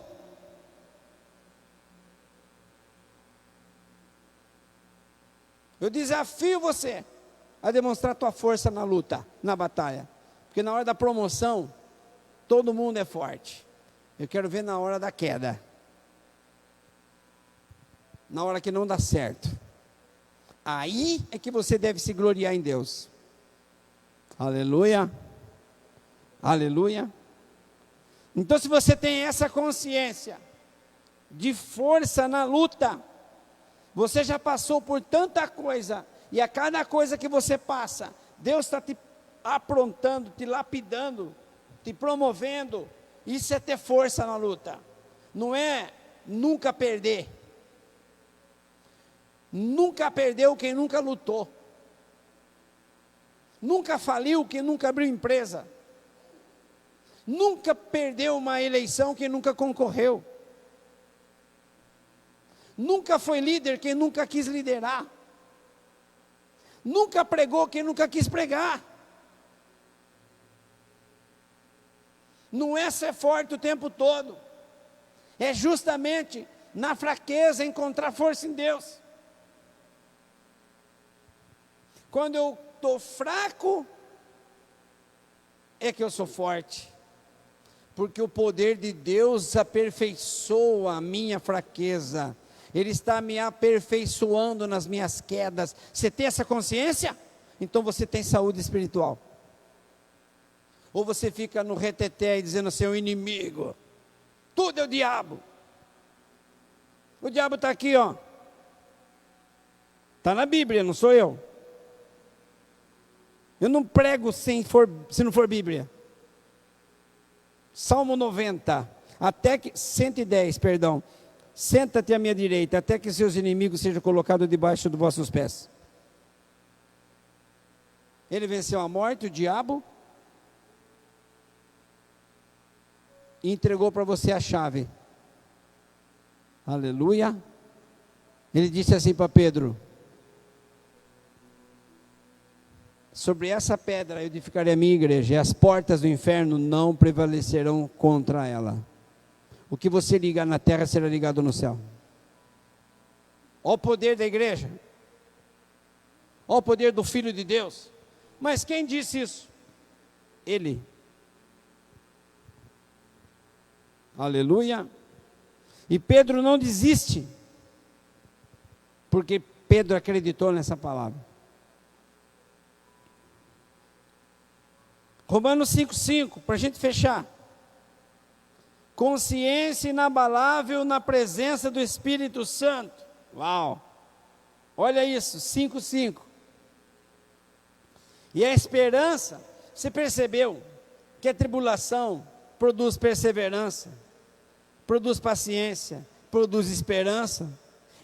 Eu desafio você a demonstrar tua força na luta, na batalha. Porque na hora da promoção, todo mundo é forte. Eu quero ver na hora da queda. Na hora que não dá certo. Aí é que você deve se gloriar em Deus. Aleluia. Aleluia. Então, se você tem essa consciência de força na luta, você já passou por tanta coisa, e a cada coisa que você passa, Deus está te aprontando, te lapidando, te promovendo. Isso é ter força na luta. Não é nunca perder. Nunca perdeu quem nunca lutou. Nunca faliu quem nunca abriu empresa. Nunca perdeu uma eleição quem nunca concorreu. Nunca foi líder quem nunca quis liderar. Nunca pregou quem nunca quis pregar. Não é ser forte o tempo todo. É justamente na fraqueza encontrar força em Deus. Quando eu estou fraco, é que eu sou forte. Porque o poder de Deus aperfeiçoa a minha fraqueza. Ele está me aperfeiçoando nas minhas quedas. Você tem essa consciência? Então você tem saúde espiritual. Ou você fica no reteté dizendo assim, o inimigo, tudo é o diabo. O diabo está aqui, ó. Está na Bíblia, não sou eu. Eu não prego se não for Bíblia. Salmo 90, 110, perdão. Senta-te à minha direita, até que seus inimigos sejam colocados debaixo dos vossos pés. Ele venceu a morte, o diabo, e entregou para você a chave. Aleluia. Ele disse assim para Pedro: sobre essa pedra eu edificarei a minha igreja, e as portas do inferno não prevalecerão contra ela. O que você ligar na terra será ligado no céu. Olha o poder da igreja. Olha o poder do Filho de Deus. Mas quem disse isso? Ele. Aleluia. E Pedro não desiste, porque Pedro acreditou nessa palavra. Romanos 5,5, para a gente fechar. Consciência inabalável na presença do Espírito Santo. Uau! Olha isso, 5,5. E a esperança, você percebeu que a tribulação produz perseverança, produz paciência, produz esperança.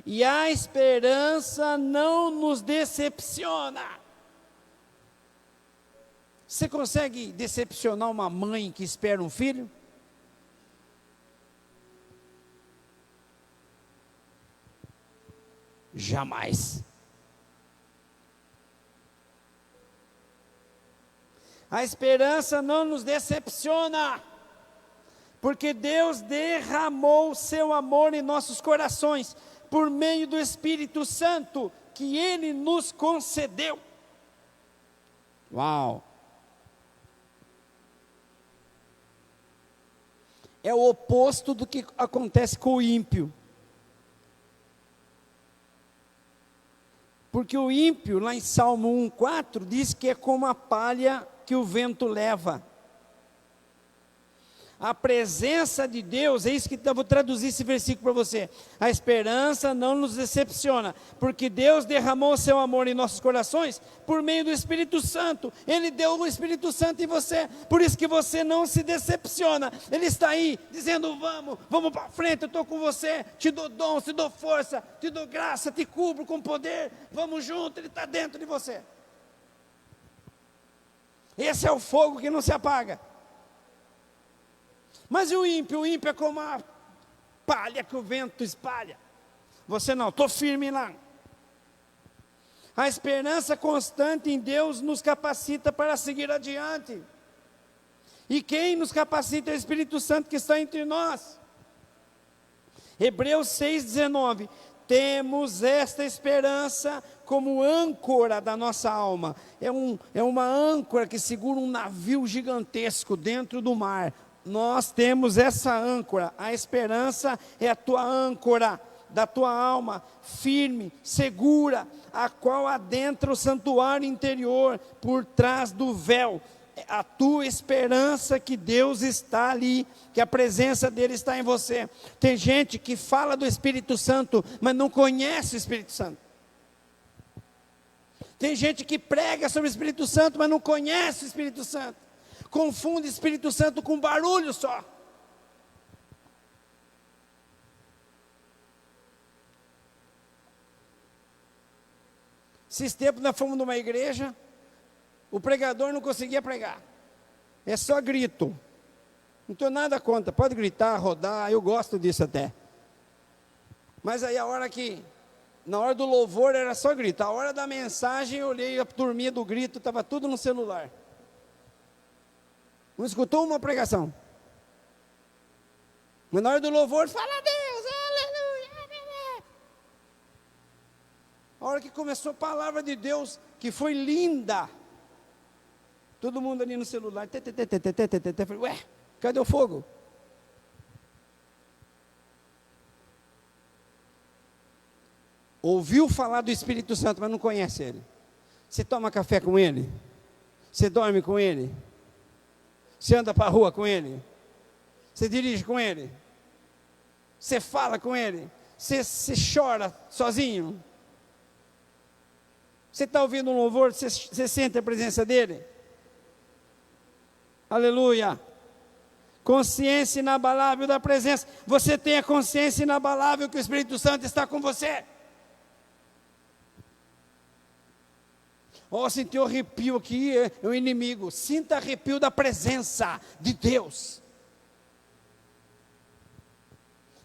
E a esperança não nos decepciona. Você consegue decepcionar uma mãe que espera um filho? Jamais. A esperança não nos decepciona, porque Deus derramou o seu amor em nossos corações, por meio do Espírito Santo, que Ele nos concedeu. Uau! É o oposto do que acontece com o ímpio. Porque o ímpio, lá em Salmo 1,4, diz que é como a palha que o vento leva. A presença de Deus, é isso que eu vou traduzir esse versículo para você. A esperança não nos decepciona, porque Deus derramou o seu amor em nossos corações por meio do Espírito Santo. Ele deu o Espírito Santo em você, por isso que você não se decepciona. Ele está aí dizendo: vamos para frente, eu estou com você, te dou dom, te dou força, te dou graça, te cubro com poder, vamos junto. Ele está dentro de você. Esse é o fogo que não se apaga. Mas e o ímpio? O ímpio é como a palha que o vento espalha. Você não, estou firme lá. A esperança constante em Deus nos capacita para seguir adiante. E quem nos capacita é o Espírito Santo que está entre nós. Hebreus 6,19. Temos esta esperança como âncora da nossa alma. É uma âncora que segura um navio gigantesco dentro do mar. Nós temos essa âncora. A esperança é a tua âncora da tua alma, firme, segura, a qual adentra o santuário interior, por trás do véu. A tua esperança que Deus está ali, que a presença dele está em você. Tem gente que fala do Espírito Santo, mas não conhece o Espírito Santo. Tem gente que prega sobre o Espírito Santo, mas não conhece o Espírito Santo. Confunde Espírito Santo com barulho só. Esses tempos nós fomos numa igreja, o pregador não conseguia pregar. É só grito. Não tenho nada contra, pode gritar, rodar, eu gosto disso até. Mas aí a hora que Na hora do louvor era só grito. A hora da mensagem eu olhei a turminha do grito, estava tudo no celular. Não escutou uma pregação. Mas na hora do louvor, fala a Deus, aleluia. A hora que começou a palavra de Deus, que foi linda. Todo mundo ali no celular. Falei, ué, cadê o fogo? Ouviu falar do Espírito Santo, mas não conhece Ele. Você toma café com Ele? Você dorme com Ele? Você anda para a rua com Ele? Você dirige com Ele? Você fala com Ele? Você chora sozinho? Você está ouvindo um louvor? Você sente a presença dEle? Aleluia! Consciência inabalável da presença. Você tem a consciência inabalável que o Espírito Santo está com você. Senti um arrepio aqui, é o inimigo. Sinta arrepio da presença de Deus.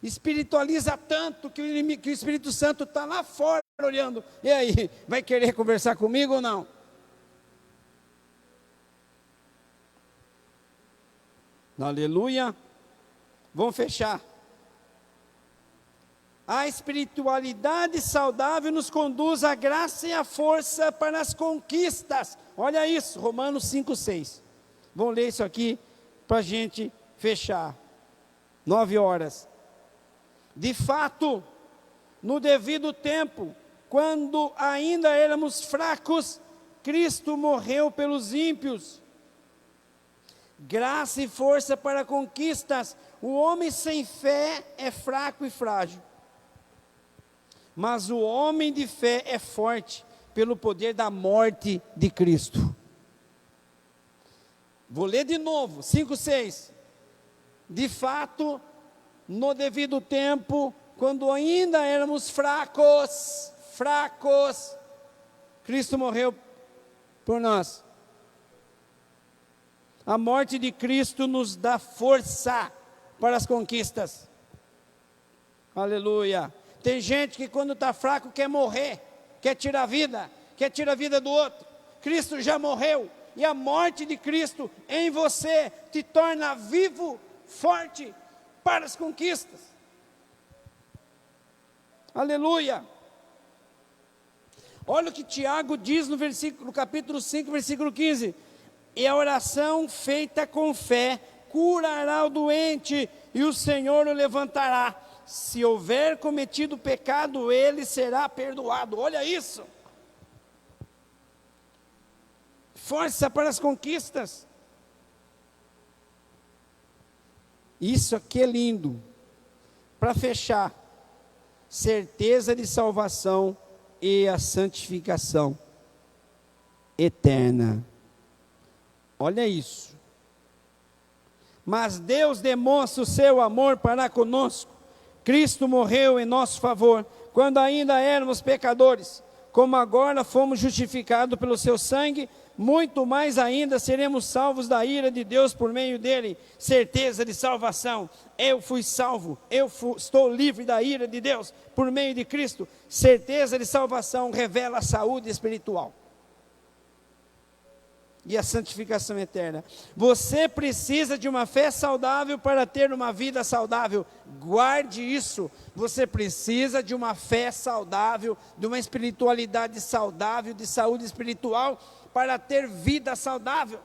Espiritualiza tanto que o Espírito Santo está lá fora olhando. E aí, vai querer conversar comigo ou não? Aleluia. Vamos fechar. A espiritualidade saudável nos conduz à graça e à força para as conquistas. Olha isso, Romanos 5:6. Vamos ler isso aqui para a gente fechar. 9h. De fato, no devido tempo, quando ainda éramos fracos, Cristo morreu pelos ímpios. Graça e força para conquistas. O homem sem fé é fraco e frágil. Mas o homem de fé é forte pelo poder da morte de Cristo. Vou ler de novo, 5:6. De fato, no devido tempo, quando ainda éramos fracos, Cristo morreu por nós. A morte de Cristo nos dá força para as conquistas. Aleluia. Tem gente que quando está fraco quer morrer, quer tirar a vida do outro. Cristo já morreu, e a morte de Cristo em você te torna vivo, forte para as conquistas. Aleluia. Olha o que Tiago diz no capítulo 5, versículo 15. E a oração feita com fé curará o doente, e o Senhor o levantará. Se houver cometido pecado, ele será perdoado. Olha isso. Força para as conquistas. Isso aqui é lindo. Para fechar, certeza de salvação e a santificação eterna. Olha isso. Mas Deus demonstra o seu amor para conosco. Cristo morreu em nosso favor, quando ainda éramos pecadores. Como agora fomos justificados pelo seu sangue, muito mais ainda seremos salvos da ira de Deus por meio dele. Certeza de salvação. Eu fui salvo, estou livre da ira de Deus por meio de Cristo. Certeza de salvação revela a saúde espiritual e a santificação eterna. Você precisa de uma fé saudável para ter uma vida saudável. Guarde isso. Você precisa de uma fé saudável, de uma espiritualidade saudável, de saúde espiritual, para ter vida saudável.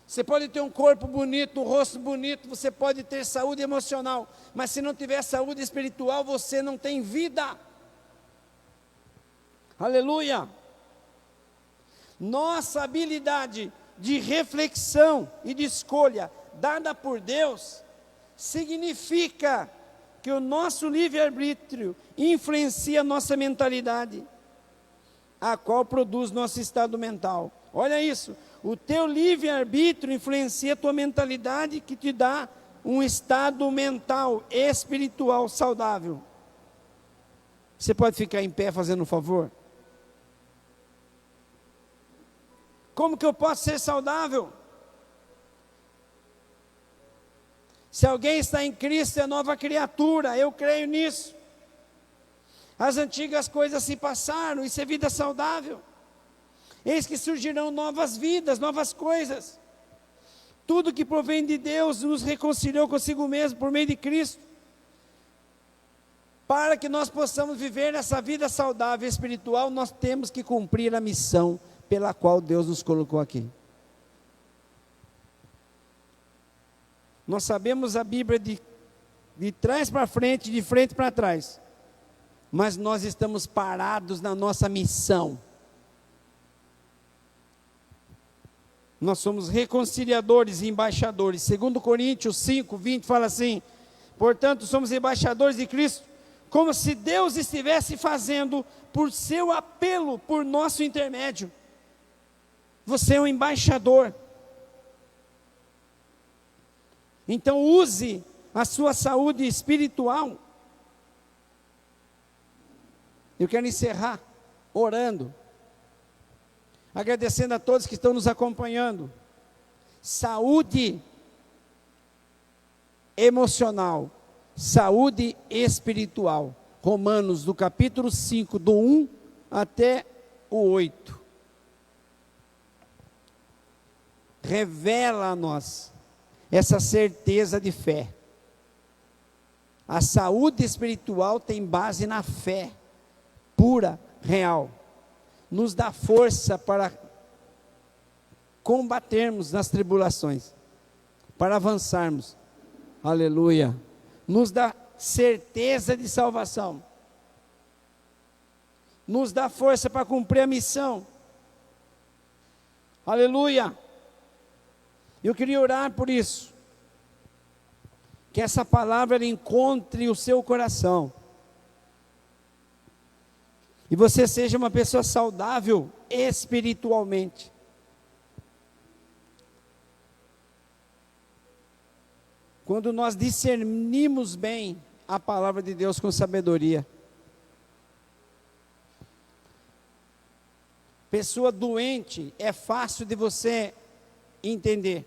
Você pode ter um corpo bonito, um rosto bonito, você pode ter saúde emocional, mas se não tiver saúde espiritual, você não tem vida. Aleluia. Nossa habilidade de reflexão e de escolha dada por Deus significa que o nosso livre-arbítrio influencia a nossa mentalidade, a qual produz nosso estado mental. Olha isso, o teu livre-arbítrio influencia a tua mentalidade, que te dá um estado mental espiritual saudável. Você pode ficar em pé fazendo um favor? Como que eu posso ser saudável? Se alguém está em Cristo, é nova criatura, eu creio nisso. As antigas coisas se passaram, isso é vida saudável. Eis que surgirão novas vidas, novas coisas. Tudo que provém de Deus nos reconciliou consigo mesmo por meio de Cristo. Para que nós possamos viver essa vida saudável espiritual, nós temos que cumprir a missão pela qual Deus nos colocou aqui. Nós sabemos a Bíblia de trás para frente, de frente para trás. Mas nós estamos parados na nossa missão. Nós somos reconciliadores e embaixadores. 2 Coríntios 5:20 fala assim: portanto, somos embaixadores de Cristo, como se Deus estivesse fazendo por seu apelo, por nosso intermédio. Você é um embaixador. Então use a sua saúde espiritual. Eu quero encerrar orando, agradecendo a todos que estão nos acompanhando. Saúde emocional, saúde espiritual. Romanos, do capítulo 5, do 1 até o 8. Revela a nós essa certeza de fé. A saúde espiritual tem base na fé pura, real. Nos dá força para combatermos nas tribulações, para avançarmos. Aleluia. Nos dá certeza de salvação. Nos dá força para cumprir a missão. Aleluia. Eu queria orar por isso. Que essa palavra encontre o seu coração. E você seja uma pessoa saudável espiritualmente. Quando nós discernimos bem a palavra de Deus com sabedoria. Pessoa doente é fácil de você entender.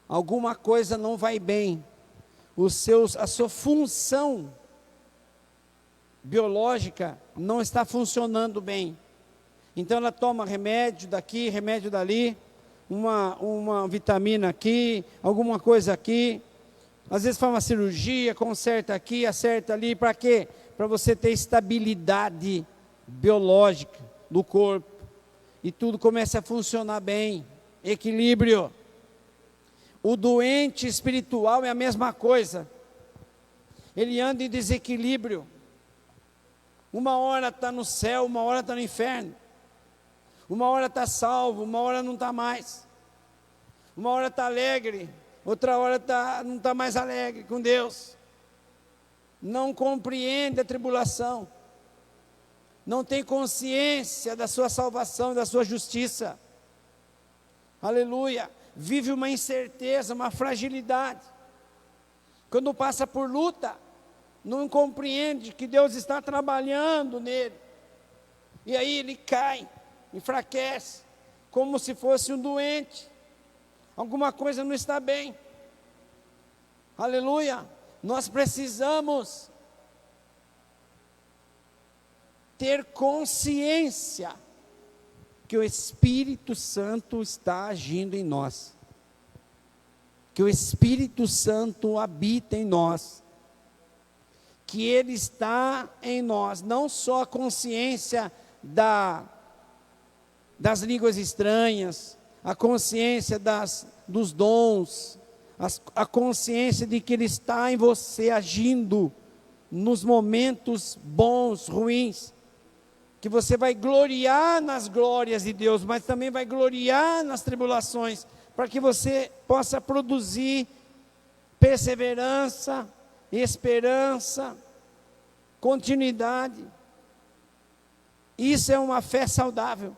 Alguma coisa não vai bem. A sua função biológica não está funcionando bem. Então ela toma remédio daqui, remédio dali, uma vitamina aqui, alguma coisa aqui. Às vezes faz uma cirurgia, conserta aqui, acerta ali. Para quê? Para você ter estabilidade biológica do corpo. E tudo começa a funcionar bem. Equilíbrio. O doente espiritual é a mesma coisa. Ele anda em desequilíbrio. Uma hora está no céu, uma hora está no inferno. Uma hora está salvo, uma hora não está mais. Uma hora está alegre, outra hora não está mais alegre com Deus. Não compreende a tribulação. Não tem consciência da sua salvação, da sua justiça. Aleluia. Vive uma incerteza, uma fragilidade. Quando passa por luta, não compreende que Deus está trabalhando nele. E aí ele cai, enfraquece, como se fosse um doente. Alguma coisa não está bem. Aleluia. Nós precisamos ter consciência que o Espírito Santo está agindo em nós. Que o Espírito Santo habita em nós. Que Ele está em nós, não só a consciência das línguas estranhas, a consciência dos dons, a consciência de que Ele está em você agindo nos momentos bons, ruins, que você vai gloriar nas glórias de Deus, mas também vai gloriar nas tribulações, para que você possa produzir perseverança, esperança, continuidade. Isso é uma fé saudável.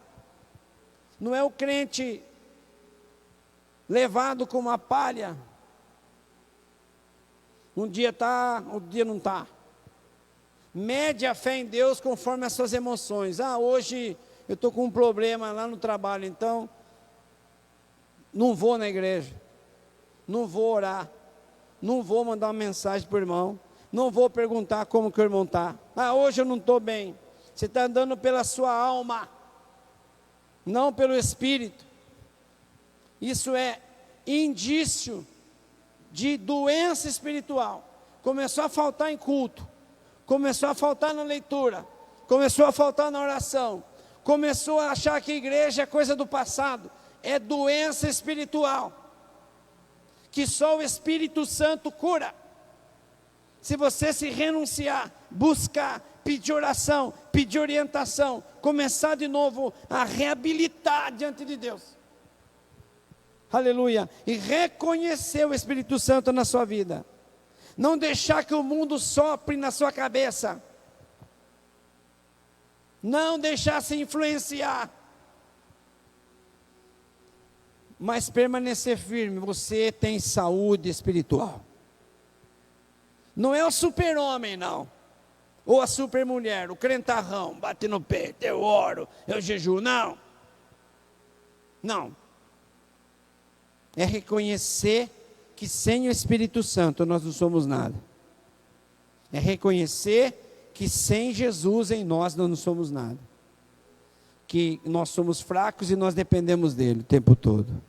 Não é o crente levado com uma palha. Um dia está, outro dia não está. Mede a fé em Deus conforme as suas emoções. Hoje eu estou com um problema lá no trabalho, então não vou na igreja, não vou orar, não vou mandar uma mensagem para o irmão, Não vou perguntar como que o irmão está. Hoje eu não estou bem. Você está andando pela sua alma, não pelo espírito. Isso é indício de doença espiritual. Começou a faltar em culto, começou a faltar na leitura, começou a faltar na oração, começou a achar que a igreja é coisa do passado. É doença espiritual, que só o Espírito Santo cura. Se você se renunciar, buscar, pedir oração, pedir orientação, começar de novo a reabilitar diante de Deus. Aleluia. E reconhecer o Espírito Santo na sua vida. Não deixar que o mundo sopre na sua cabeça. Não deixar se influenciar. Mas permanecer firme. Você tem saúde espiritual. Não é o super-homem, não. Ou a super-mulher, o crentarrão, bate no peito, eu oro, eu jejuo. Não. Não. É reconhecer que sem o Espírito Santo nós não somos nada. É reconhecer que sem Jesus em nós nós não somos nada. Que nós somos fracos e nós dependemos dele o tempo todo.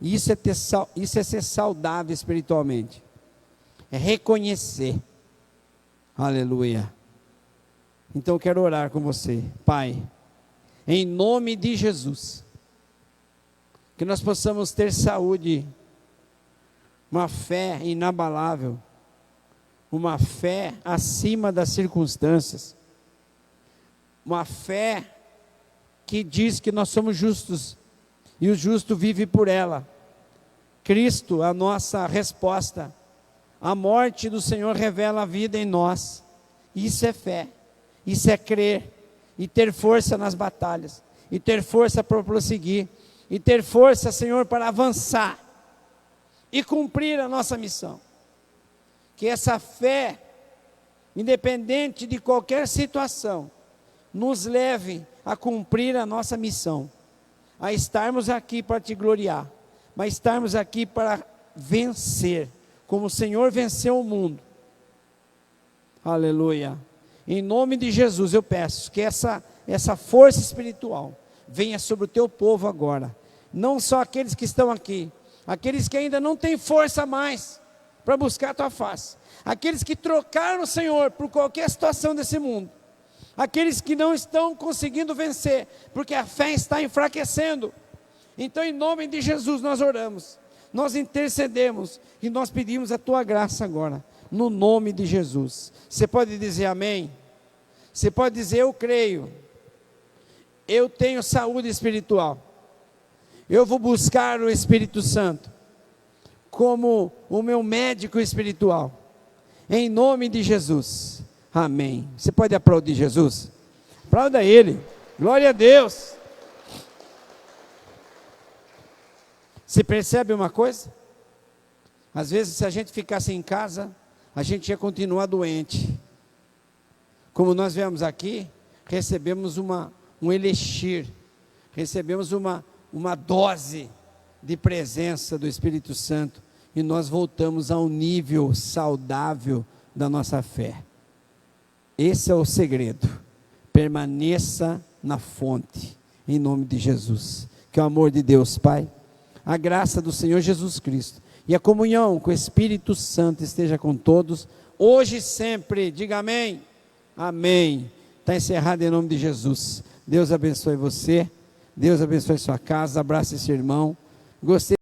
Isso é ser saudável espiritualmente. É reconhecer. Aleluia. Então eu quero orar com você. Pai, em nome de Jesus, que nós possamos ter saúde, uma fé inabalável, uma fé acima das circunstâncias, uma fé que diz que nós somos justos, e o justo vive por ela. Cristo, a nossa resposta. A morte do Senhor revela a vida em nós. Isso é fé, isso é crer, e ter força nas batalhas, e ter força para prosseguir, e ter força, Senhor, para avançar, e cumprir a nossa missão. Que essa fé, independente de qualquer situação, nos leve a cumprir a nossa missão, a estarmos aqui para te gloriar, mas estarmos aqui para vencer, como o Senhor venceu o mundo. Aleluia. Em nome de Jesus eu peço que essa força espiritual venha sobre o teu povo agora. Não só aqueles que estão aqui, aqueles que ainda não têm força mais para buscar a tua face, aqueles que trocaram o Senhor por qualquer situação desse mundo, aqueles que não estão conseguindo vencer, porque a fé está enfraquecendo. Então em nome de Jesus nós oramos, nós intercedemos e nós pedimos a tua graça agora, no nome de Jesus. Você pode dizer amém? Você pode dizer eu creio, eu tenho saúde espiritual, eu vou buscar o Espírito Santo como o meu médico espiritual, em nome de Jesus, amém. Você pode aplaudir Jesus? Aplauda Ele, glória a Deus. Você percebe uma coisa? Às vezes se a gente ficasse em casa, a gente ia continuar doente. Como nós viemos aqui, recebemos um elixir, recebemos uma dose de presença do Espírito Santo, e nós voltamos ao nível saudável da nossa fé. Esse é o segredo. Permaneça na fonte, em nome de Jesus. Que o amor de Deus Pai, a graça do Senhor Jesus Cristo e a comunhão com o Espírito Santo esteja com todos, hoje e sempre. Diga amém. Amém. Está encerrado em nome de Jesus. Deus abençoe você, Deus abençoe sua casa, abrace esse irmão. Gostei.